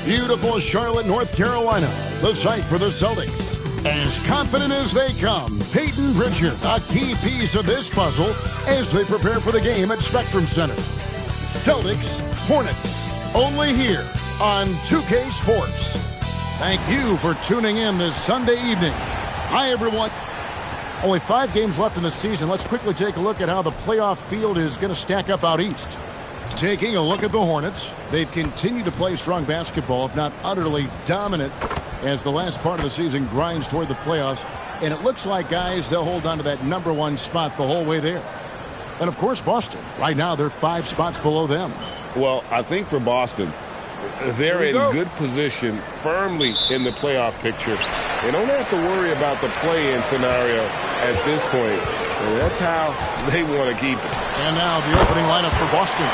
Beautiful Charlotte, North Carolina, the site for the Celtics. As confident as they come, Peyton Pritchard, a key piece of this puzzle as they prepare for the game at Spectrum Center. Celtics, Hornets, only here on 2K Sports. Thank you for tuning in this Sunday evening. Hi, everyone. Only 5 games left in the season. Let's quickly take a look at how the playoff field is going to stack up out east. Taking a look at the Hornets, they've continued to play strong basketball, if not utterly dominant, as the last part of the season grinds toward the playoffs. And it looks like, guys, they'll hold on to that #1 spot the whole way there. And, of course, Boston. Right now, they're 5 spots below them. Well, I think for Boston, they're in good position, firmly in the playoff picture. They don't have to worry about the play-in scenario at this point. And that's how they want to keep it. And now the opening lineup for Boston.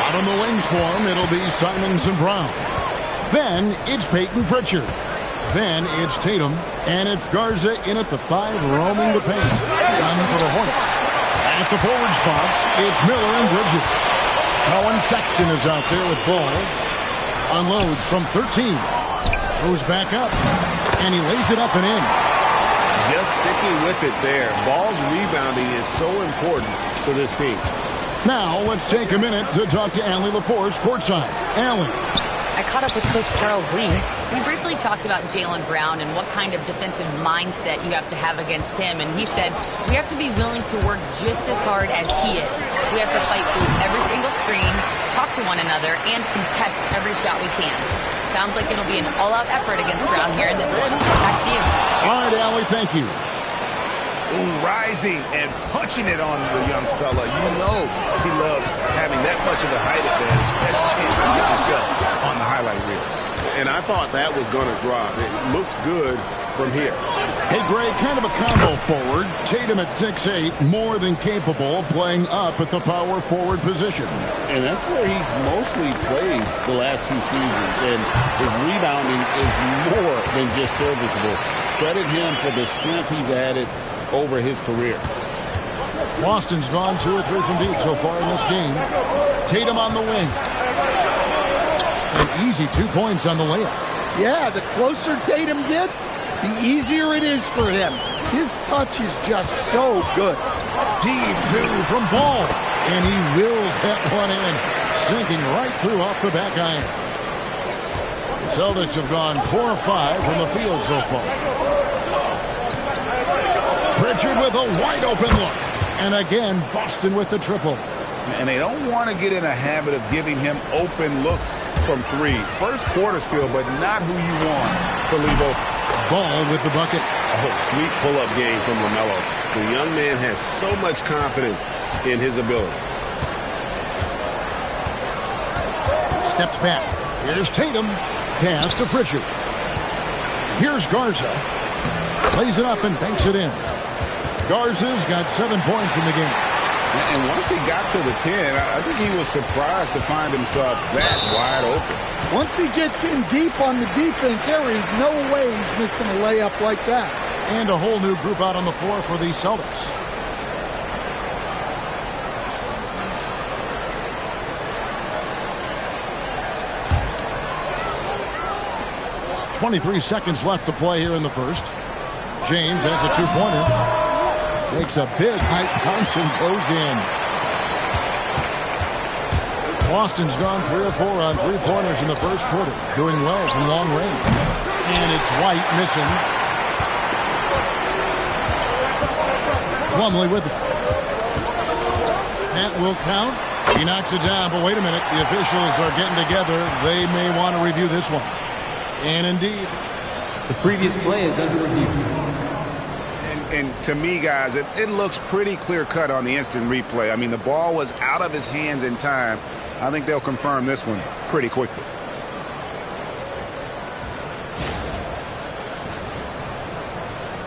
Out on the wings for him, it'll be Simons and Brown. Then it's Peyton Pritchard. Then it's Tatum. And it's Garza in at the 5, roaming the paint. Done for the Hornets. At the forward spots, it's Miller and Bridges. Cohen Sexton is out there with ball. Unloads from 13. Goes back up. And he lays it up and in. Just sticking with it there. Ball's rebounding is so important for this team. Now let's take a minute to talk to Allie LaForce courtside. Allie. I caught up with Coach Charles Lee. We briefly talked about Jaylen Brown and what kind of defensive mindset you have to have against him. And he said, we have to be willing to work just as hard as he is. We have to fight through every single screen, talk to one another, and contest every shot we can. Sounds like it'll be an all-out effort against Brown here in this one. Back to you. All right, Allie, thank you. Ooh, rising and punching it on the young fella. You know he loves having that much of a height advantage. Best chance to get yourself on the highlight reel. And I thought that was going to drop. It looked good from here. Hey, Greg, kind of a combo forward. Tatum at 6'8", more than capable of playing up at the power forward position. And that's where he's mostly played the last few seasons. And his rebounding is more than just serviceable. Credit him for the strength he's added over his career. Boston's gone 2 or 3 from deep so far in this game. Tatum on the wing. An easy 2 points on the layup. Yeah, the closer Tatum gets, the easier it is for him. His touch is just so good. Deep 2 from Ball. And he wills that one in, sinking right through off the back iron. The Celtics have gone 4 of 5 from the field so far. Pritchard with a wide-open look. And again, Boston with the triple. And they don't want to get in a habit of giving him open looks from 3. First quarter still, but not who you want to leave open. Ball with the bucket. Oh, sweet pull-up game from LaMelo. The young man has so much confidence in his ability. Steps back. Here's Tatum. Pass to Pritchard. Here's Garza. Plays it up and banks it in. Garza's got 7 points in the game. And once he got to the 10, I think he was surprised to find himself that wide open. Once he gets in deep on the defense, there is no way he's missing a layup like that. And a whole new group out on the floor for the Celtics. .23 seconds left to play here in the first. James has a 2-pointer. Makes a big height bounce and goes in. Boston's gone 3 of 4 on 3-pointers in the first quarter. Doing well from long range. And it's White missing. Plumlee with it. That will count. He knocks it down, but wait a minute. The officials are getting together. They may want to review this one. And indeed, the previous play is under review. And to me, guys, it looks pretty clear-cut on the instant replay. I mean, the ball was out of his hands in time. I think they'll confirm this one pretty quickly.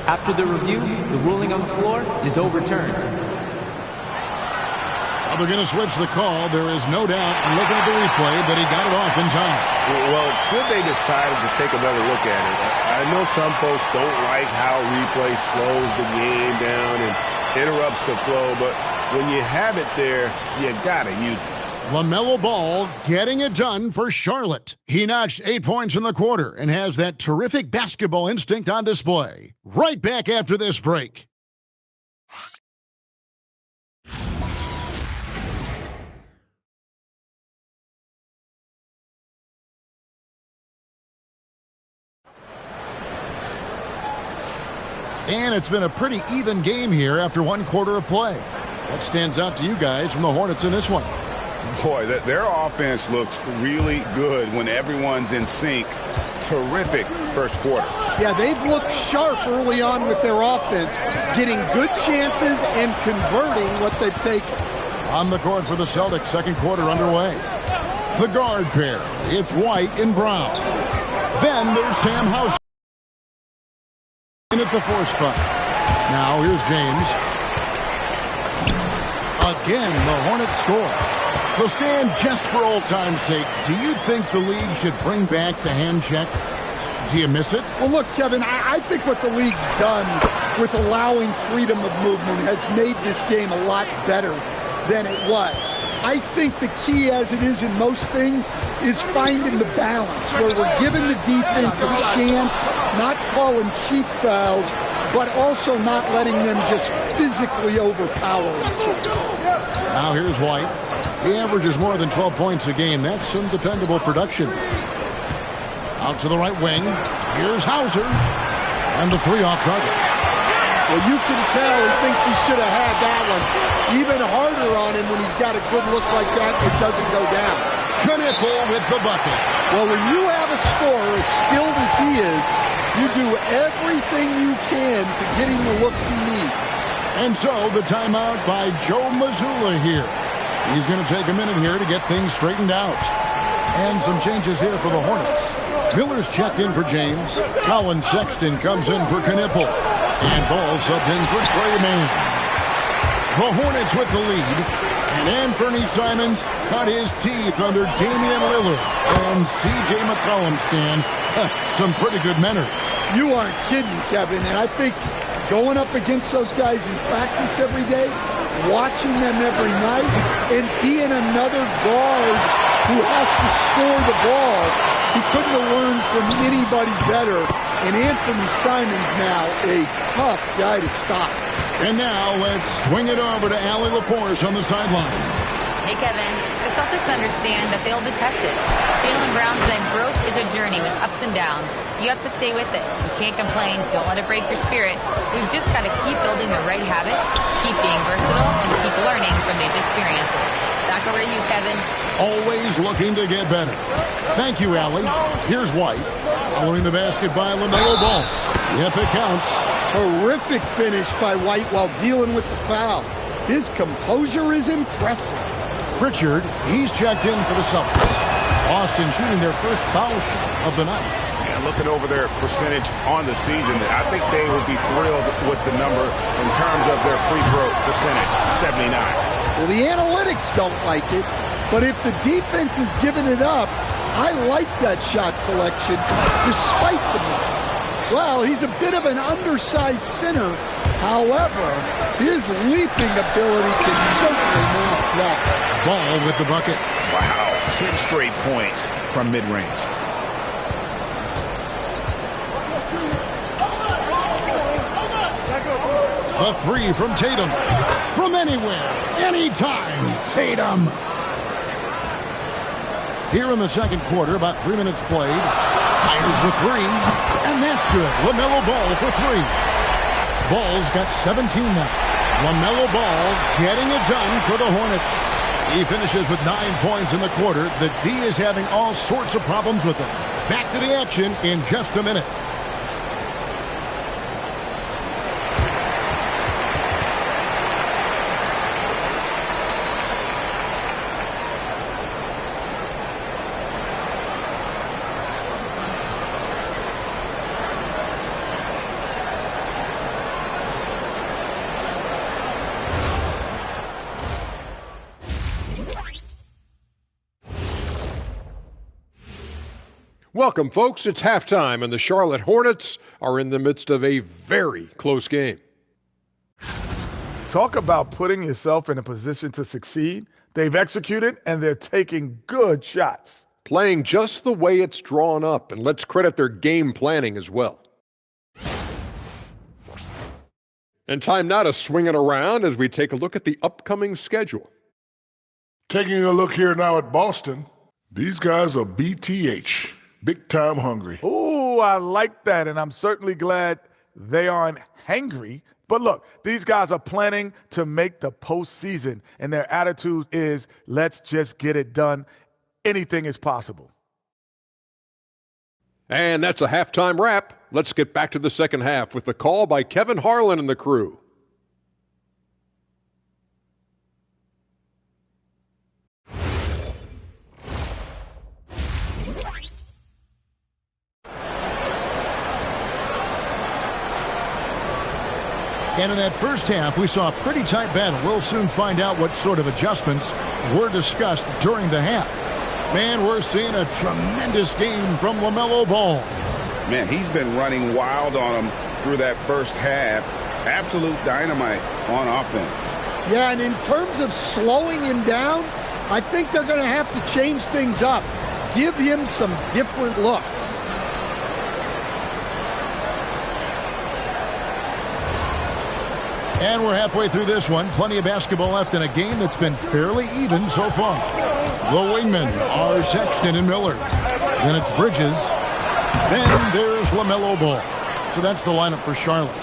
After the review, the ruling on the floor is overturned. Well, they're going to switch the call. There is no doubt, looking at the replay, that he got it off in time. Well, it's good they decided to take another look at it. I know some folks don't like how replay slows the game down and interrupts the flow, but when you have it there, you got to use it. LaMelo Ball getting it done for Charlotte. He notched 8 points in the quarter and has that terrific basketball instinct on display. Right back after this break. And it's been a pretty even game here after one quarter of play. What stands out to you guys from the Hornets in this one? Boy, their offense looks really good when everyone's in sync. Terrific first quarter. Yeah, they've looked sharp early on with their offense, getting good chances and converting what they've taken. On the court for the Celtics, second quarter underway. The guard pair, it's White and Brown. Then there's Sam House in at the 4 spot. Now here's James. Again, the Hornets score. So Stan, just for old time's sake, do you think the league should bring back the hand check? Do you miss it? Well, look, Kevin, I think what the league's done with allowing freedom of movement has made this game a lot better than it was. I think the key, as it is in most things, is finding the balance where we're giving the defense a chance, not calling cheap fouls, but also not letting them just physically overpower each other. Now here's White. He averages more than 12 points a game. That's some dependable production. Out to the right wing. Here's Hauser. And the 3 off target. Well, you can tell he thinks he should have had that one. Even harder on him when he's got a good look like that, it doesn't go down. Knipple with the bucket. Well, when you have a scorer as skilled as he is, you do everything you can to get him the looks he needs. And so the timeout by Joe Mazzulla here. He's going to take a minute here to get things straightened out. And some changes here for the Hornets. Miller's checked in for James. Colin Sexton comes in for Knipple. And Ball subbed in for Trey Mann. The Hornets with the lead. And Anthony Simons cut his teeth under Damian Lillard. And C.J. McCollum, Stan. Some pretty good manners. You aren't kidding, Kevin. And I think going up against those guys in practice every day, watching them every night, and being another guard who has to score the ball, he couldn't have learned from anybody better. And Anthony Simons now a tough guy to stop. And now let's swing it over to Allie LaForce on the sideline. Hey, Kevin. The Celtics understand that they'll be tested. Jaylen Brown said growth is a journey with ups and downs. You have to stay with it. You can't complain. Don't let it break your spirit. We've just got to keep building the right habits, keep being versatile, and keep learning from these experiences. Back over to you, Kevin. Always looking to get better. Thank you, Allie. Here's White. Following the basket by LaMelo Ball. Yep, it counts. Terrific finish by White while dealing with the foul. His composure is impressive. Pritchard, he's checked in for the Celtics. Boston shooting their first foul shot of the night. And looking over their percentage on the season, I think they will be thrilled with the number in terms of their free throw percentage, 79. Well, the analytics don't like it, but if the defense is giving it up, I like that shot selection despite the miss. Well, he's a bit of an undersized center. However, his leaping ability can certainly mask that. Ball with the bucket. Wow, 10 straight points from mid-range. The 3 from Tatum. From anywhere, anytime, Tatum. Here in the second quarter, about 3 minutes played. Fires the 3, and that's good. LaMelo Ball for 3. Ball's got 17 now. LaMelo Ball getting it done for the Hornets. He finishes with 9 points in the quarter. The D is having all sorts of problems with him. Back to the action in just a minute. Welcome, folks. It's halftime, and the Charlotte Hornets are in the midst of a very close game. Talk about putting yourself in a position to succeed. They've executed, and they're taking good shots. Playing just the way it's drawn up, and let's credit their game planning as well. And time now to swing it around as we take a look at the upcoming schedule. Taking a look here now at Boston, these guys are BTH, big time hungry. Ooh, I like that, and I'm certainly glad they aren't hangry. But look, these guys are planning to make the postseason, and their attitude is, let's just get it done. Anything is possible. And that's a halftime wrap. Let's get back to the second half with the call by Kevin Harlan and the crew. And in that first half, we saw a pretty tight battle. We'll soon find out what sort of adjustments were discussed during the half. Man, we're seeing a tremendous game from LaMelo Ball. Man, he's been running wild on him through that first half. Absolute dynamite on offense. Yeah, and in terms of slowing him down, I think they're going to have to change things up. Give him some different looks. And we're halfway through this one. Plenty of basketball left in a game that's been fairly even so far. The wingmen are Sexton and Miller. Then it's Bridges. Then there's LaMelo Ball. So that's the lineup for Charlotte.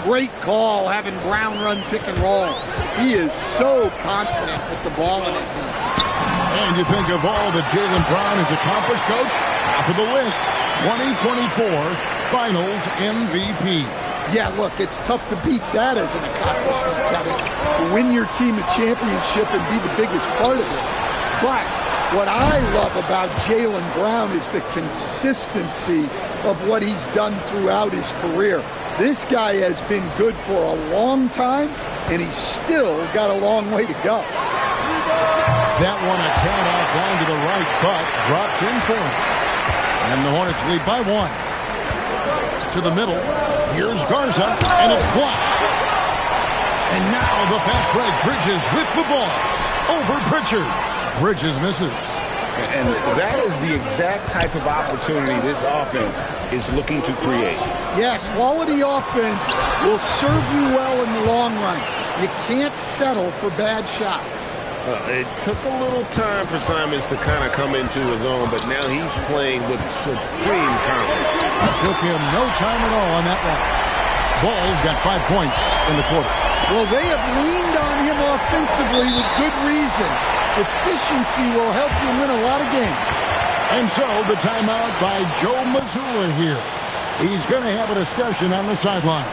Great call having Brown run pick and roll. He is so confident with the ball in his hands. And you think of all that Jaylen Brown has accomplished, Coach? Top of the list, 2024 Finals MVP. Yeah, look, it's tough to beat that as an accomplishment, Kevin. To win your team a championship and be the biggest part of it. But what I love about Jaylen Brown is the consistency of what he's done throughout his career. This guy has been good for a long time, and he's still got a long way to go. That one a tad offline to the right, but drops in for him. And the Hornets lead by 1. To the middle. Here's Garza, and it's blocked. And now the fast break. Bridges with the ball. Over Pritchard. Bridges misses. And that is the exact type of opportunity this offense is looking to create. Yeah, quality offense will serve you well in the long run. You can't settle for bad shots. It took a little time for Simons to kind of come into his own, but now he's playing with supreme confidence. Took him no time at all on that one. Ball's got 5 points in the quarter. Well, they have leaned on him offensively with good reason. Efficiency will help you win a lot of games. And so the timeout by Joe Mazzulla here. He's going to have a discussion on the sideline.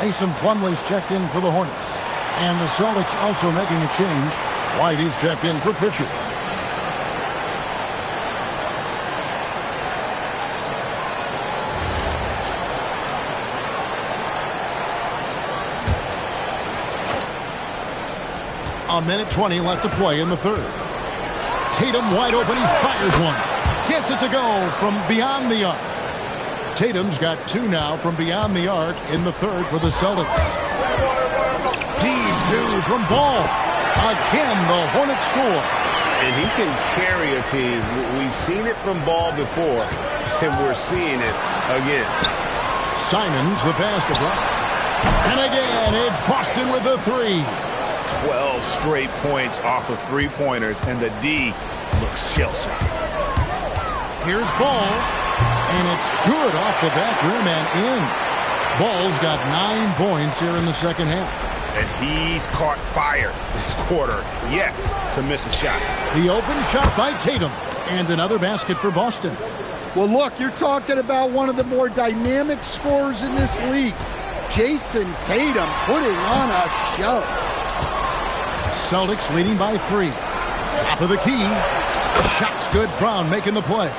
Mason Plumlee's checked in for the Hornets. And the Celtics also making a change. Whitey's checked in for Pritchard. A minute 20 left to play in the third. Tatum wide open. He fires one. Gets it to go from beyond the arc. Tatum's got 2 now from beyond the arc in the third for the Celtics. Deep 2 from Ball. Again, the Hornets score. And he can carry a team. We've seen it from Ball before, and we're seeing it again. Simons, the pass to Brown. And again, it's Boston with the 3. 12 straight points off of three-pointers, and the D looks shell-shocked. Here's Ball. And it's good off the back rim and in. Ball's got 9 points here in the second half. And he's caught fire this quarter yet to miss a shot. The open shot by Tatum. And another basket for Boston. Well, look, you're talking about one of the more dynamic scorers in this league. Jason Tatum putting on a show. Celtics leading by 3. Top of the key. The shot's good. Brown making the play.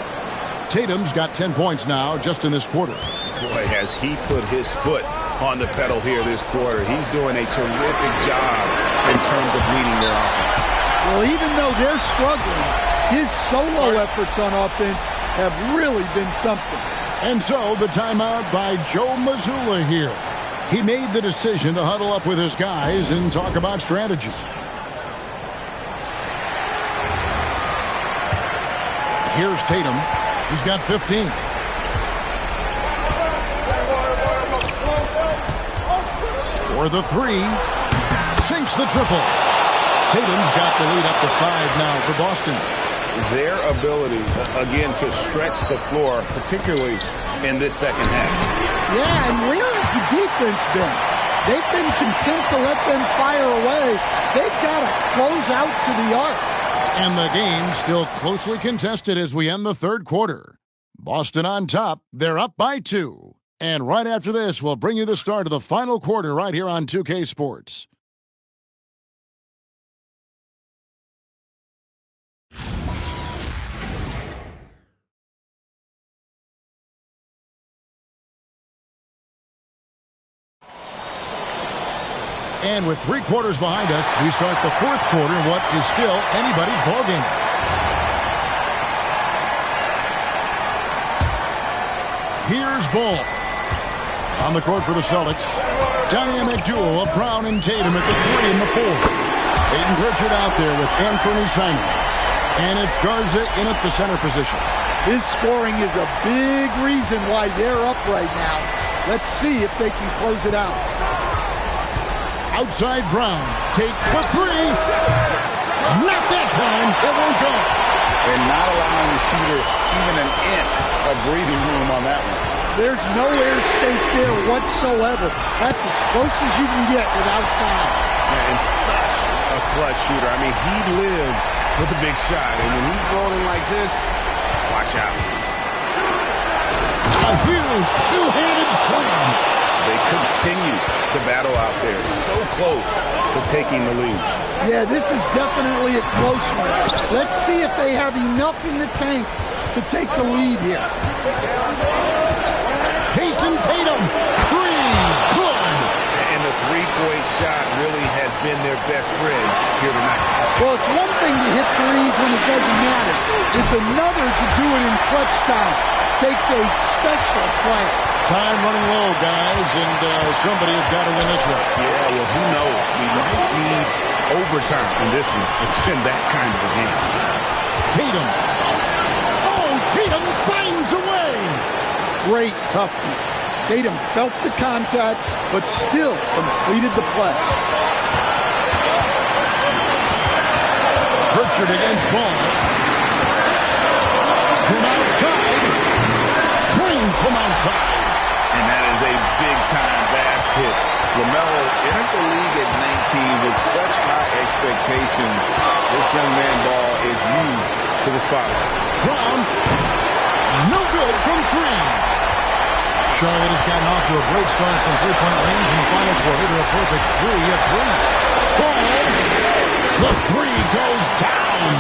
Tatum's got 10 points now just in this quarter. Boy, has he put his foot on the pedal here this quarter. He's doing a terrific job in terms of leading their offense. Well, even though they're struggling, his solo efforts on offense have really been something. And so the timeout by Joe Mazzulla here. He made the decision to huddle up with his guys and talk about strategy. Here's Tatum. He's got 15. For the three. Sinks the triple. Tatum's got the lead up to 5 now for Boston. Their ability, again, to stretch the floor, particularly in this second half. Yeah, and where has the defense been? They've been content to let them fire away. They've got to close out to the arc. And the game still closely contested as we end the third quarter. Boston on top. They're up by 2. And right after this, we'll bring you the start of the final quarter right here on 2K Sports. And with 3 quarters behind us, we start the fourth quarter in what is still anybody's ballgame. Here's Ball. On the court for the Celtics. Dynamic duo of Brown and Tatum at the 3 and the 4. Peyton Pritchard out there with Anthony Simons. And it's Garza in at the center position. His scoring is a big reason why they're up right now. Let's see if they can close it out. Outside Brown, takes the 3. Not that time, it won't go. And not allowing the shooter even an inch of breathing room on that one. There's no air space there whatsoever. That's as close as you can get without foul. And such a clutch shooter. I mean, he lives with a big shot. And when he's rolling like this, watch out. A huge two-handed slam. They continue to battle out there, so close to taking the lead. Yeah, this is definitely a close one. Let's see if they have enough in the tank to take the lead here. Jason Tatum, 3, good. And the three-point shot really has been their best friend here tonight. Well, it's one thing to hit threes when it doesn't matter. It's another to do it in clutch time. Takes a special player. Time running low, guys, and somebody has got to win this one. Yeah, well, who knows? We might need overtime in this one. It's been that kind of a game. Tatum. Oh, Tatum finds a way. Great toughness. Tatum felt the contact, but still completed the play. Pritchard against Ball. From outside. Train from outside. And that is a big-time basket. LaMelo entered the league at 19 with such high expectations. This young man ball is used to the spotlight. Brown, no good from 3. Charlotte has gotten off to a great start from three-point range in the final quarter to a perfect 3 of 3. Ball, the 3 goes down.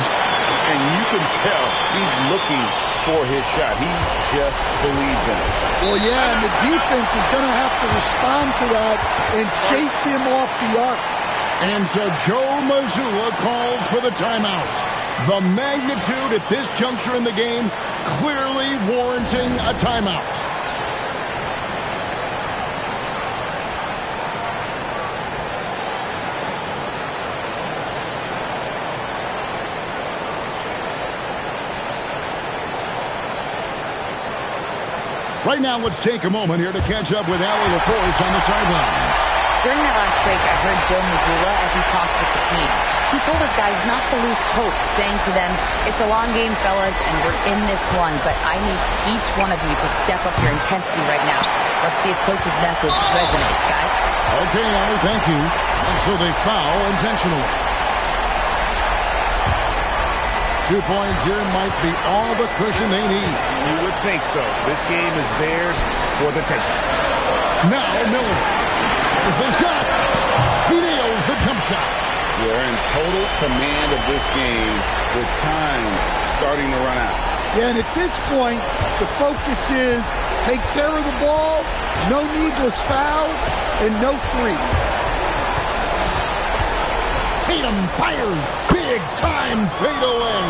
And you can tell he's looking for his shot. He just believes in it. Well, yeah, and the defense is going to have to respond to that and chase him off the arc. And so Joe Mazzulla calls for the timeout. The magnitude at this juncture in the game clearly warranting a timeout. Right now, let's take a moment here to catch up with Allie LaForce on the sideline. During that last break, I heard Joe Mazzulla as he talked with the team. He told his guys not to lose hope, saying to them, it's a long game, fellas, and we're in this one, but I need each one of you to step up your intensity right now. Let's see if Coach's message resonates, guys. Okay, Allie, thank you. And so they foul intentionally. 2 points here might be all the cushion they need. You would think so. This game is theirs for the taking. Now Miller is the shot. He nails the jump shot. They're in total command of this game with time starting to run out. Yeah, and at this point, the focus is take care of the ball, no needless fouls, and no threes. Tatum fires. Big time fadeaway.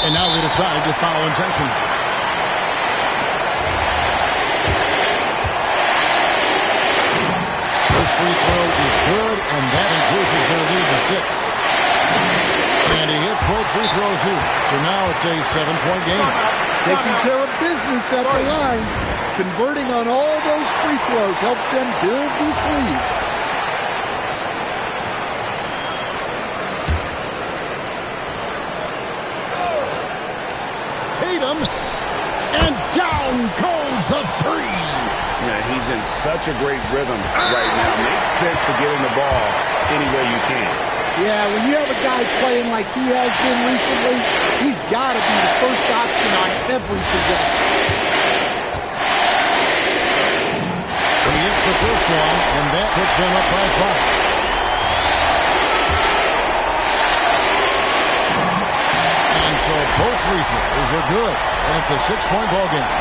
And now they decide to foul intentionally. First free throw is good, and that increases their lead to 6. And he hits both free throws here. So now it's a 7-point game. Taking care of business at the line. Converting on all those free throws helps them build this lead. Tatum, and down goes the three. Yeah, he's in such a great rhythm right now. Makes sense to get him the ball any way you can. Yeah, when you have a guy playing like he has been recently, he's got to be the first option on every possession. He hits the first one, and that puts them up by 5. And so both free throws are good, and it's a 6-point ball game.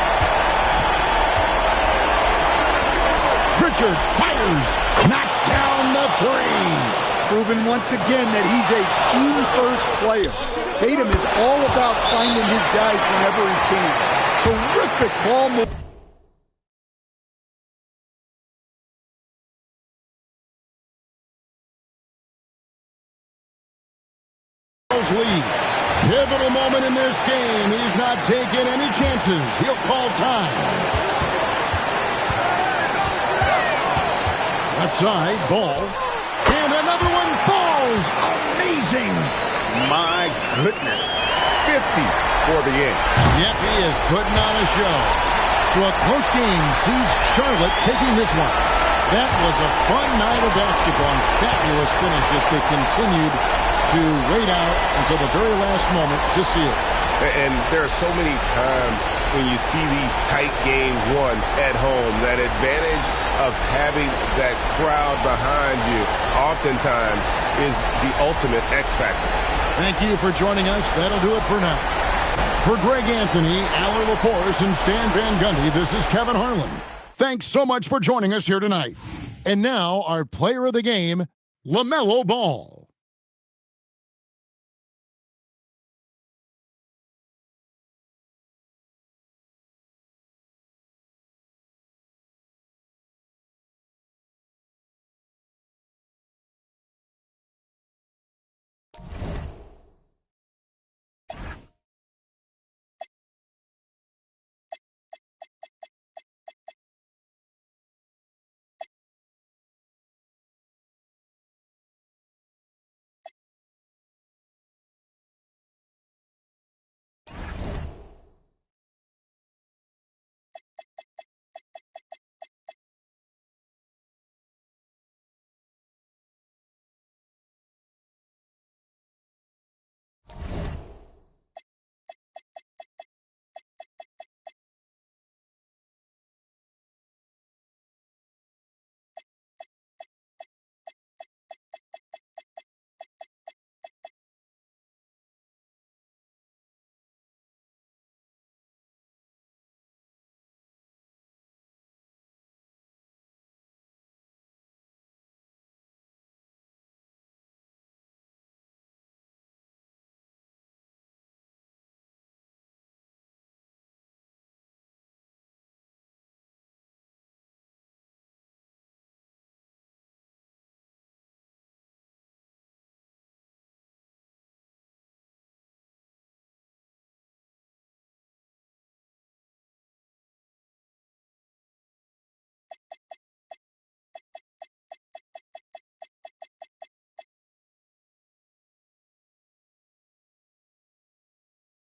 Pritchard fires, knocks down the three. Proven once again that he's a team-first player. Tatum is all about finding his guys whenever he can. Terrific ball move. Lead. Pivotal moment in this game. He's not taking any chances. He'll call time. Left side, ball. And another one falls. Amazing. My goodness. 50 for the end. Yep, he is putting on a show. So a close game sees Charlotte taking this one. That was a fun night of basketball and fabulous finish as they continued to wait out until the very last moment to seal it. And there are so many times when you see these tight games won at home, that advantage of having that crowd behind you oftentimes is the ultimate X factor. Thank you for joining us. That'll do it for now. For Greg Anthony, Aller LaForce, and Stan Van Gundy, this is Kevin Harlan. Thanks so much for joining us here tonight. And now our player of the game, LaMelo Ball.